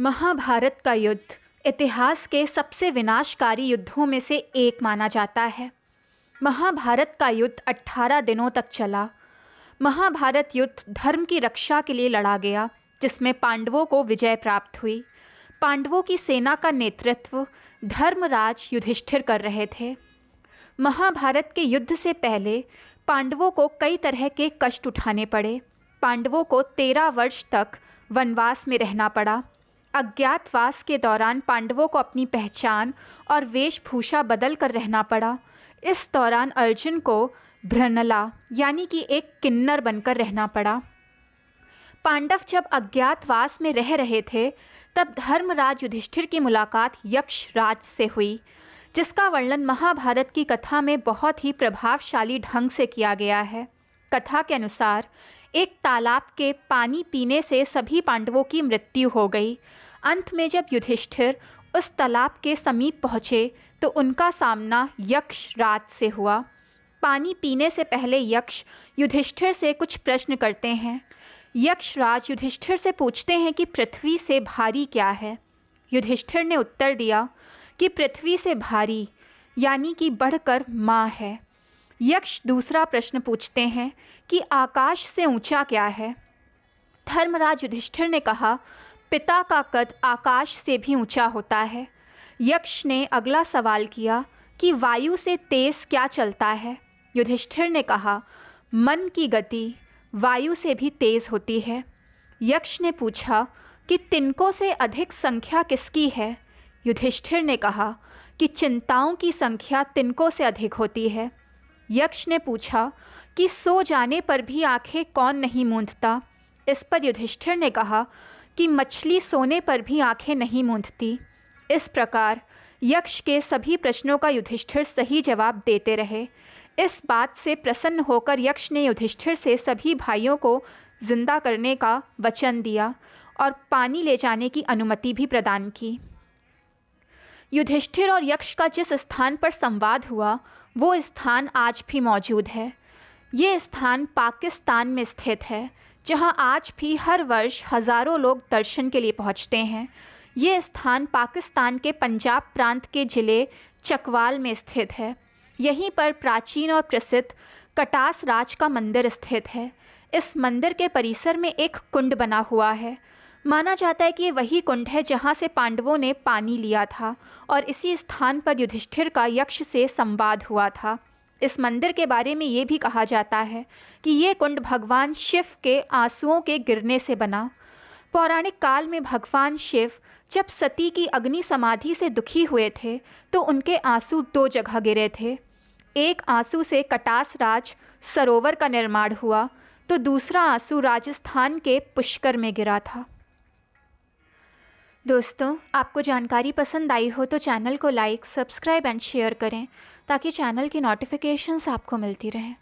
महाभारत का युद्ध इतिहास के सबसे विनाशकारी युद्धों में से एक माना जाता है। महाभारत का युद्ध 18 दिनों तक चला। महाभारत युद्ध धर्म की रक्षा के लिए लड़ा गया, जिसमें पांडवों को विजय प्राप्त हुई। पांडवों की सेना का नेतृत्व धर्मराज युधिष्ठिर कर रहे थे। महाभारत के युद्ध से पहले पांडवों को कई तरह के कष्ट उठाने पड़े। पांडवों को 13 वर्ष तक वनवास में रहना पड़ा। अज्ञातवास के दौरान पांडवों को अपनी पहचान और वेशभूषा बदल कर रहना पड़ा। इस दौरान अर्जुन को भ्रनला यानी कि एक किन्नर बनकर रहना पड़ा। पांडव जब अज्ञातवास में रह रहे थे तब धर्मराज युधिष्ठिर की मुलाकात यक्षराज से हुई, जिसका वर्णन महाभारत की कथा में बहुत ही प्रभावशाली ढंग से किया गया है। कथा के अनुसार एक तालाब के पानी पीने से सभी पांडवों की मृत्यु हो गई। अंत में जब युधिष्ठिर उस तालाब के समीप पहुँचे तो उनका सामना यक्षराज से हुआ। पानी पीने से पहले यक्ष युधिष्ठिर से कुछ प्रश्न करते हैं। यक्षराज युधिष्ठिर से पूछते हैं कि पृथ्वी से भारी क्या है। युधिष्ठिर ने उत्तर दिया कि पृथ्वी से भारी यानी कि बढ़कर माँ है। यक्ष दूसरा प्रश्न पूछते हैं कि आकाश से ऊंचा क्या है। धर्मराज युधिष्ठिर ने कहा, पिता का कद आकाश से भी ऊंचा होता है। यक्ष ने अगला सवाल किया कि वायु से तेज क्या चलता है। युधिष्ठिर ने कहा, मन की गति वायु से भी तेज होती है। यक्ष ने पूछा कि तिनकों से अधिक संख्या किसकी है। युधिष्ठिर ने कहा कि चिंताओं की संख्या तिनकों से अधिक होती है। यक्ष ने पूछा कि सो जाने पर भी आंखें कौन नहीं मूंदता। इस पर युधिष्ठिर ने कहा कि मछली सोने पर भी आंखें नहीं मूंदती। इस प्रकार यक्ष के सभी प्रश्नों का युधिष्ठिर सही जवाब देते रहे। इस बात से प्रसन्न होकर यक्ष ने युधिष्ठिर से सभी भाइयों को जिंदा करने का वचन दिया और पानी ले जाने की अनुमति भी प्रदान की। युधिष्ठिर और यक्ष का जिस स्थान पर संवाद हुआ वो स्थान आज भी मौजूद है। ये स्थान पाकिस्तान में स्थित है, जहां आज भी हर वर्ष हज़ारों लोग दर्शन के लिए पहुंचते हैं। ये स्थान पाकिस्तान के पंजाब प्रांत के ज़िले चकवाल में स्थित है। यहीं पर प्राचीन और प्रसिद्ध कटास राज का मंदिर स्थित है। इस मंदिर के परिसर में एक कुंड बना हुआ है। माना जाता है कि ये वही कुंड है जहाँ से पांडवों ने पानी लिया था और इसी स्थान पर युधिष्ठिर का यक्ष से संवाद हुआ था। इस मंदिर के बारे में ये भी कहा जाता है कि ये कुंड भगवान शिव के आंसुओं के गिरने से बना। पौराणिक काल में भगवान शिव जब सती की अग्नि समाधि से दुखी हुए थे तो उनके आंसू 2 जगह गिरे थे। एक आंसू से कटास राज सरोवर का निर्माण हुआ तो दूसरा आंसू राजस्थान के पुष्कर में गिरा था। दोस्तों, आपको जानकारी पसंद आई हो तो चैनल को लाइक, सब्सक्राइब एंड शेयर करें ताकि चैनल की नोटिफिकेशंस आपको मिलती रहें।